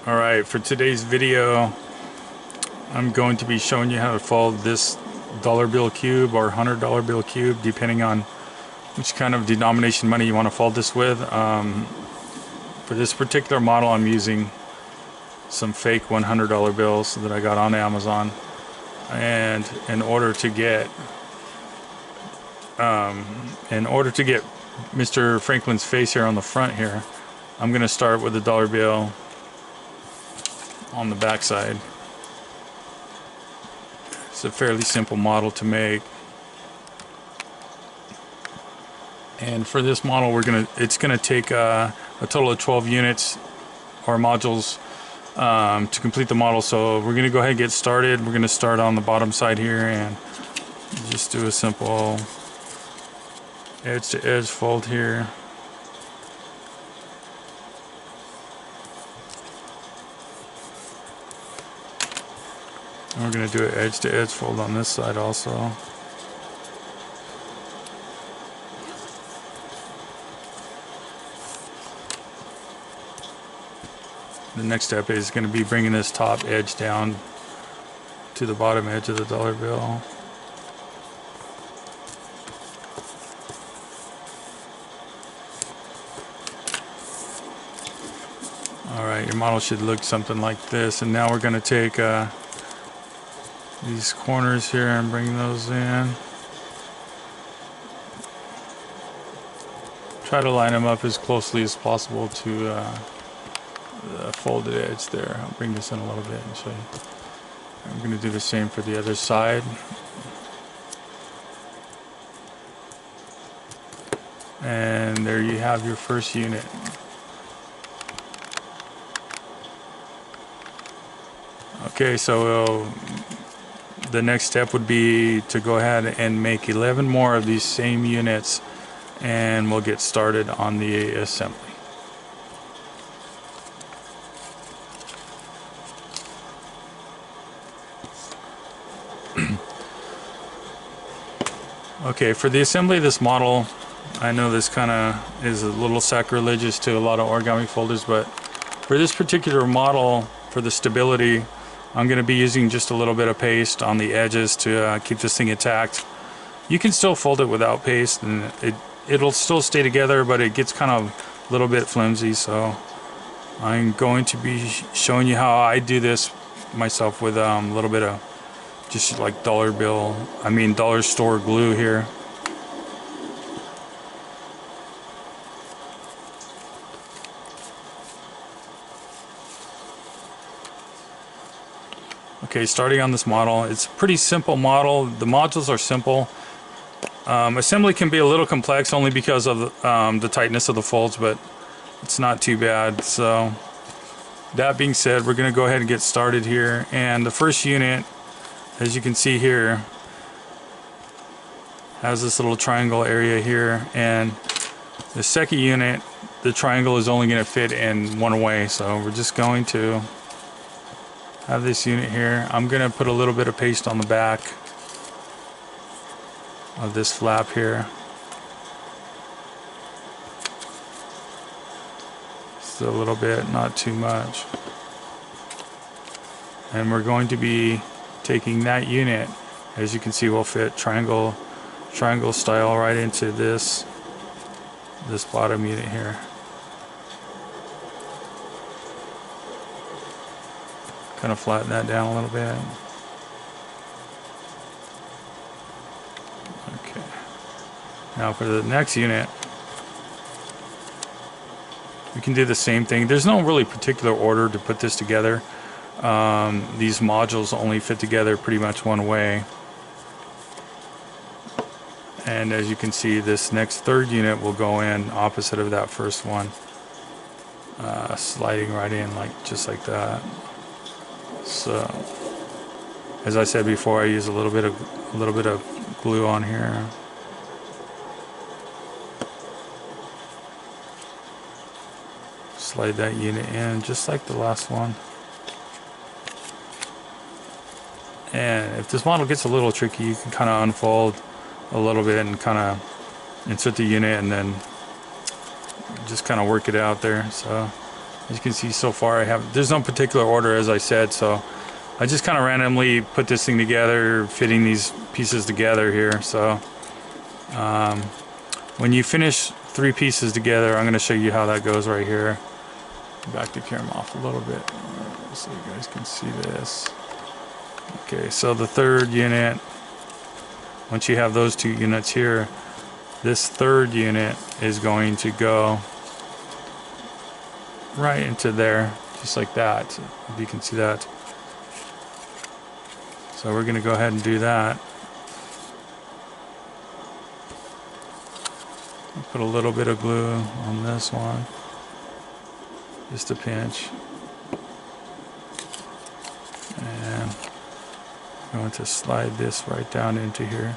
Alright, for today's video I'm going to be showing you how to fold this dollar bill cube or $100 bill cube, depending on which kind of denomination money you want to fold this with. For this particular model I'm using some fake $100 bills that I got on Amazon, and in order to get Mr. Franklin's face here on the front here, I'm going to start with the dollar bill on the back side. It's a fairly simple model to make, and for this model it's gonna take a total of 12 units or modules to complete the model. So we're gonna go ahead and get started. We're gonna start on the bottom side here and just do a simple edge to edge fold here. And we're going to do an edge to edge fold on this side also. The next step is going to be bringing this top edge down to the bottom edge of the dollar bill. Alright, your model should look something like this, and now we're going to take these corners here and bring those in. Try to line them up as closely as possible to the folded edge there. I'll bring this in a little bit and show you. I'm going to do the same for the other side. And there you have your first unit. Okay, so the next step would be to go ahead and make 11 more of these same units, and we'll get started on the assembly. Okay, for the assembly of this model, I know this kind of is a little sacrilegious to a lot of origami folders, but for this particular model, for the stability, I'm going to be using just a little bit of paste on the edges to keep this thing intact. You can still fold it without paste and it'll still stay together, but it gets kind of a little bit flimsy. So I'm going to be showing you how I do this myself with a little bit of just like dollar store glue here. Okay, starting on this model, it's a pretty simple model. The modules are simple. Assembly can be a little complex only because of the tightness of the folds, but it's not too bad. So that being said, we're going to go ahead and get started here. And the first unit, as you can see here, has this little triangle area here, and the second unit, the triangle is only going to fit in one way. So we're just going to have this unit here. I'm going to put a little bit of paste on the back of this flap here. Just a little bit, not too much. And we're going to be taking that unit, as you can see, will fit triangle style right into this bottom unit here. Kind of flatten that down a little bit. Okay. Now for the next unit, we can do the same thing. There's no really particular order to put this together. These modules only fit together pretty much one way. And as you can see, this next third unit will go in opposite of that first one, sliding right in just like that. So, as I said before, I use a little bit of glue on here. Slide that unit in just like the last one. And if this model gets a little tricky, you can kind of unfold a little bit and kind of insert the unit and then just kind of work it out there. So As you can see so far, there's no particular order, as I said, so I just kind of randomly put this thing together, fitting these pieces together here. So when you finish 3 pieces together, I'm going to show you how that goes right here. Back the camera off a little bit so you guys can see this. Okay, so the 3rd unit, once you have those 2 units here, this 3rd unit is going to go right into there, just like that, if you can see that. So we're going to go ahead and do that. Put a little bit of glue on this one, just a pinch. And I'm going to slide this right down into here,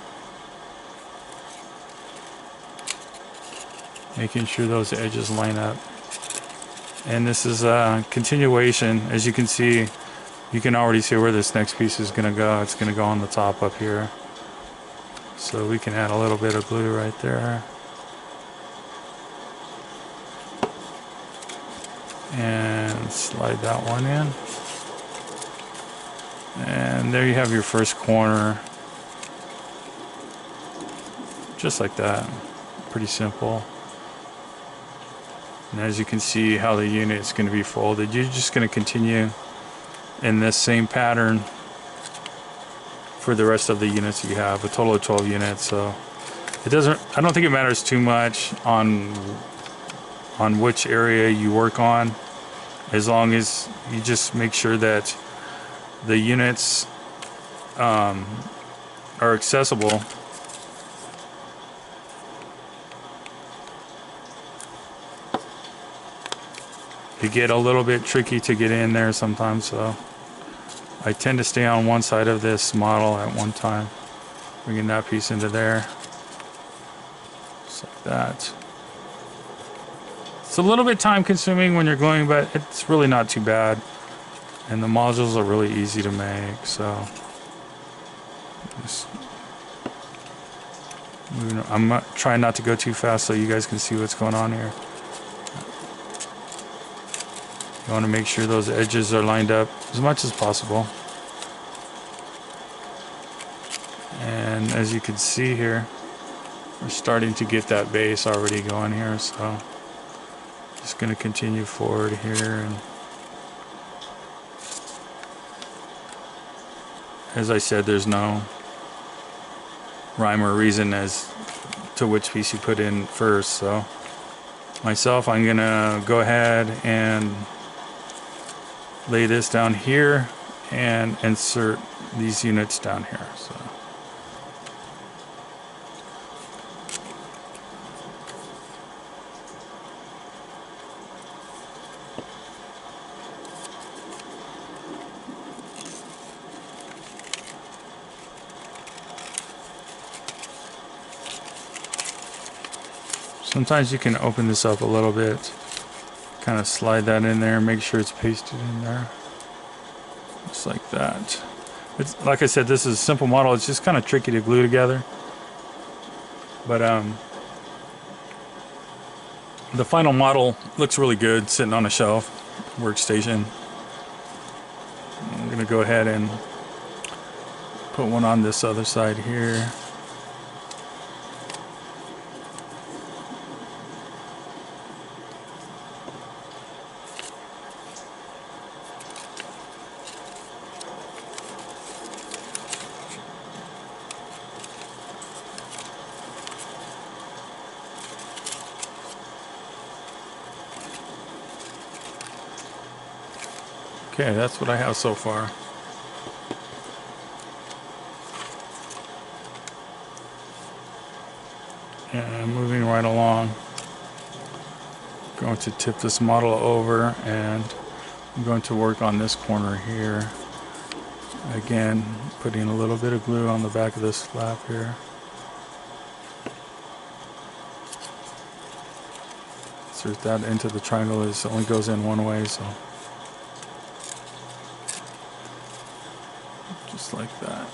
making sure those edges line up. And this is a continuation. As you can see, you can already see where this next piece is going to go. It's going to go on the top up here. So we can add a little bit of glue right there. And slide that one in. And there you have your first corner. Just like that. Pretty simple. And as you can see how the unit is going to be folded, you're just going to continue in this same pattern for the rest of the units you have, a total of 12 units. So it doesn't, I don't think it matters too much on which area you work on, as long as you just make sure that the units are accessible. They get a little bit tricky to get in there sometimes, so I tend to stay on one side of this model at one time, bringing that piece into there, just like that. It's a little bit time consuming when you're gluing, but it's really not too bad, and the modules are really easy to make. So just I'm trying not to go too fast so you guys can see what's going on here. You want to make sure those edges are lined up as much as possible. And as you can see here, we're starting to get that base already going here, so just going to continue forward here. And as I said, there's no rhyme or reason as to which piece you put in first. So myself, I'm going to go ahead and lay this down here and insert these units down here. So sometimes you can open this up a little bit, kind of slide that in there, make sure it's pasted in there, just like that. It's, like I said, this is a simple model. It's just kind of tricky to glue together, but the final model looks really good sitting on a shelf workstation. I'm gonna go ahead and put one on this other side here. Okay, that's what I have so far. And moving right along, I'm going to tip this model over, and I'm going to work on this corner here. Again, putting a little bit of glue on the back of this flap here. Insert that into the triangle. It only goes in one way, so just like that.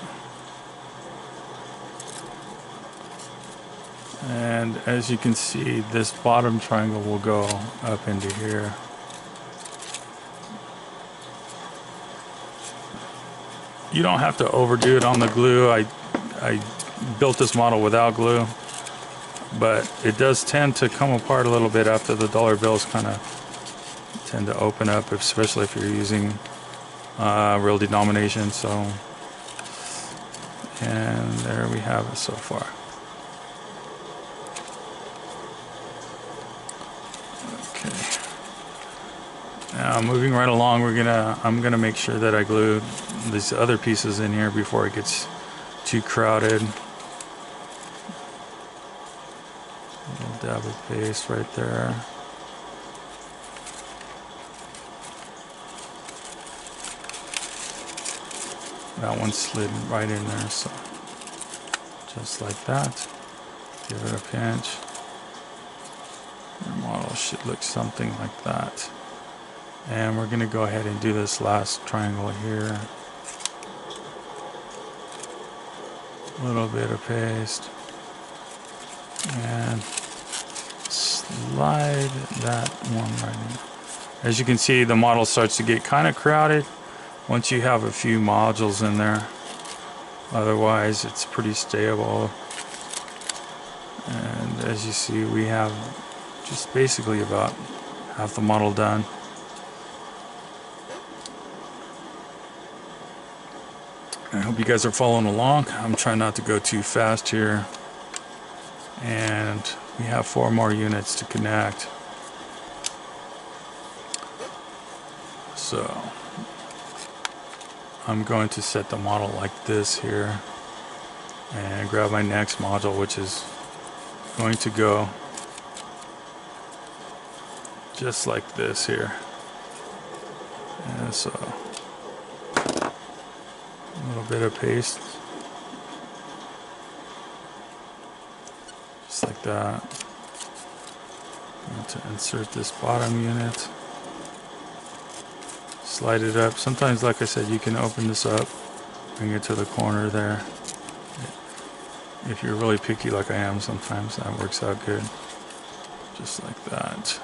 And as you can see, this bottom triangle will go up into here. you don't have to overdo it on the glue. I built this model without glue, but it does tend to come apart a little bit after the dollar bills kind of tend to open up, especially if you're using real denomination. So, and there we have it so far. Okay. Now moving right along, I'm gonna make sure that I glue these other pieces in here before it gets too crowded. A little dab of paste right there. That one slid right in there, so just like that. Give it a pinch. Your model should look something like that. And we're going to go ahead and do this last triangle here. A little bit of paste. And slide that one right in. As you can see, the model starts to get kind of crowded once you have a few modules in there. Otherwise, it's pretty stable. And as you see, we have just basically about half the model done. I hope you guys are following along. I'm trying not to go too fast here. And we have 4 more units to connect. So I'm going to set the model like this here and grab my next module, which is going to go just like this here. And so a little bit of paste, just like that. I'm going to insert this bottom unit, slide it up. Sometimes, like I said, you can open this up, bring it to the corner there. If you're really picky like I am, sometimes that works out good. Just like that.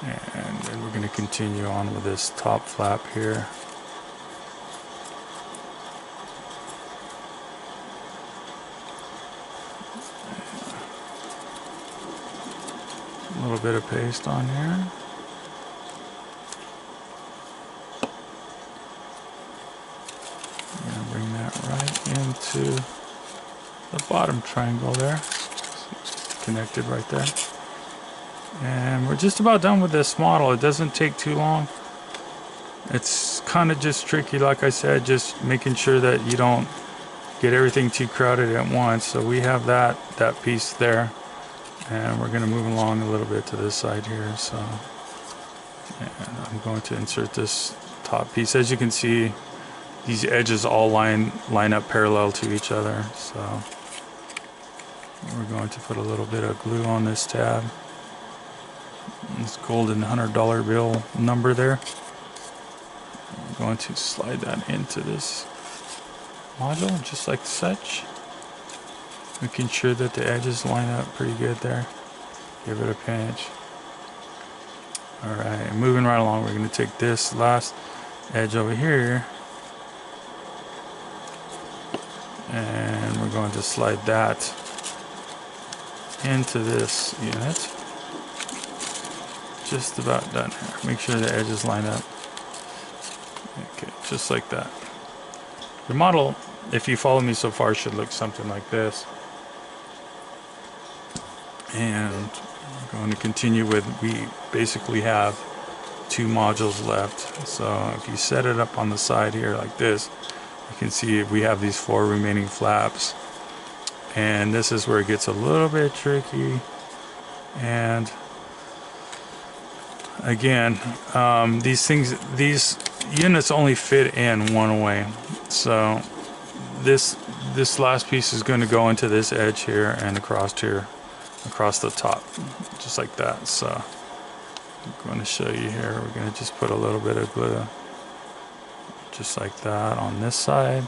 And then we're going to continue on with this top flap here. A little bit of paste on here. I'm going to bring that right into the bottom triangle there. It's connected right there. And we're just about done with this model. It doesn't take too long. It's kind of just tricky, like I said, just making sure that you don't get everything too crowded at once. So we have that piece there. And we're going to move along a little bit to this side here. So, and I'm going to insert this top piece. As you can see, these edges all line up parallel to each other. So we're going to put a little bit of glue on this tab. This golden $100 bill number there. I'm going to slide that into this module just like such. Making sure that the edges line up pretty good there. Give it a pinch. Alright, moving right along, we're going to take this last edge over here and we're going to slide that into this unit. Just about done here. Make sure the edges line up. Okay, just like that. The model, if you follow me so far, should look something like this. And we're going to continue with, we basically have 2 modules left. So if you set it up on the side here like this, you can see we have these 4 remaining flaps. And this is where it gets a little bit tricky. And again, these units only fit in one way. So this last piece is going to go into this edge here and across here, across the top, just like that. So I'm going to show you here. We're going to just put a little bit of glue, just like that on this side.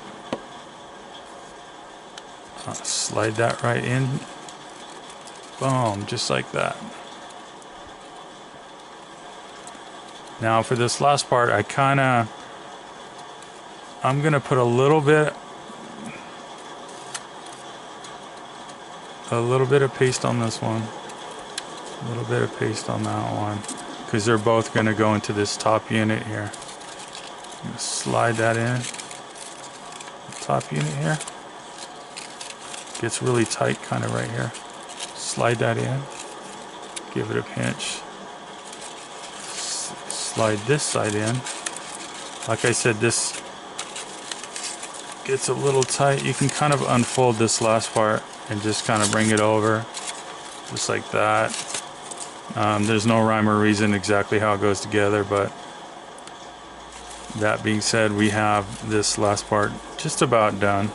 Slide that right in. Boom, just like that. Now for this last part, I'm gonna put a little bit of paste on this one, a little bit of paste on that one, because they're both gonna go into this top unit here. Slide that in. Top unit here gets really tight, kind of right here. Slide that in. Give it a pinch. Slide this side in. Like I said, this gets a little tight. You can kind of unfold this last part and just kind of bring it over, just like that. There's no rhyme or reason exactly how it goes together, but that being said, we have this last part just about done.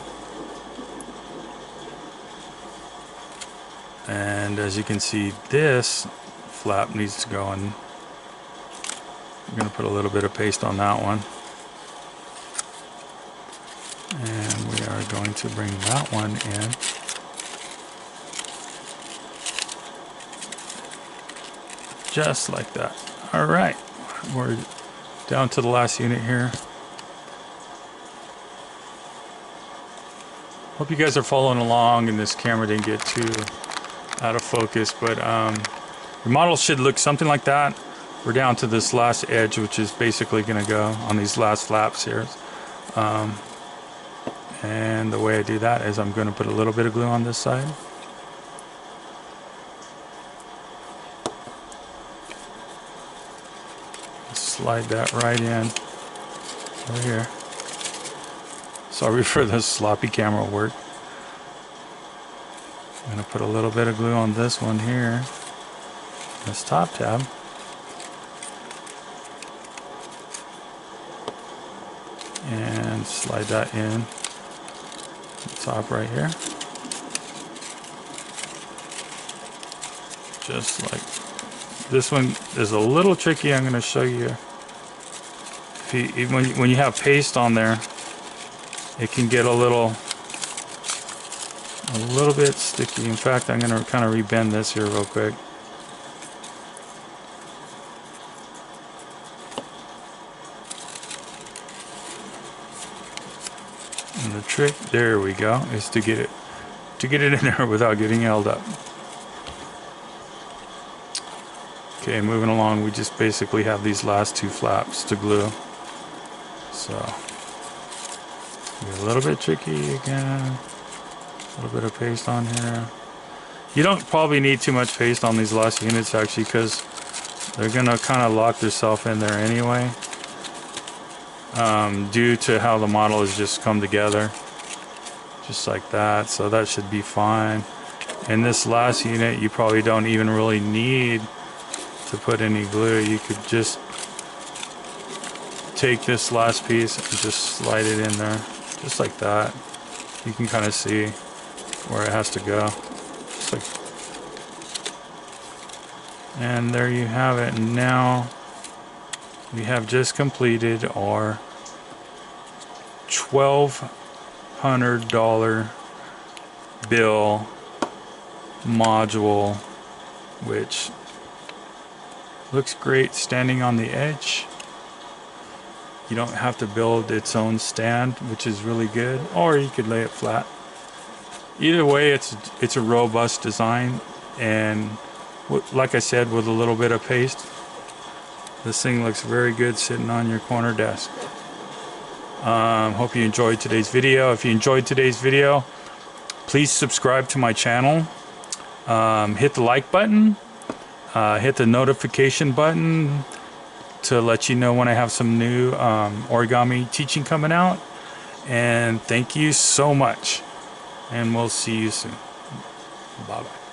And as you can see, this flap needs to go in. I'm going to put a little bit of paste on that one. And we are going to bring that one in. Just like that. Alright, we're down to the last unit here. Hope you guys are following along and this camera didn't get too out of focus, but your model should look something like that. We're down to this last edge, which is basically going to go on these last flaps here. And the way I do that is I'm going to put a little bit of glue on this side. Slide that right in over here. Sorry for the sloppy camera work. I'm going to put a little bit of glue on this one here, this top tab. And slide that in the top right here. Just like this one is a little tricky. I'm going to show you. When you have paste on there, it can get a little bit sticky. In fact, I'm going to kind of rebend this here real quick. And the trick, there we go, is to get it in there without getting held up. Okay, moving along, we just basically have these last two flaps to glue. So, a little bit tricky again. A little bit of paste on here. You don't probably need too much paste on these last units actually, because they're gonna kind of lock themselves in there anyway, due to how the model has just come together, just like that. So that should be fine. In this last unit, you probably don't even really need to put any glue. You could just take this last piece and just slide it in there, just like that. You can kind of see where it has to go. Just like, and there you have it. And now we have just completed our $1,200 bill module, which looks great standing on the edge. You don't have to build its own stand, which is really good, or you could lay it flat. Either way, it's a robust design, and like I said, with a little bit of paste, this thing looks very good sitting on your corner desk. Hope you enjoyed today's video. If you enjoyed today's video, please subscribe to my channel. Hit the like button. Hit the notification button to let you know when I have some new origami teaching coming out. And thank you so much. And we'll see you soon. Bye-bye.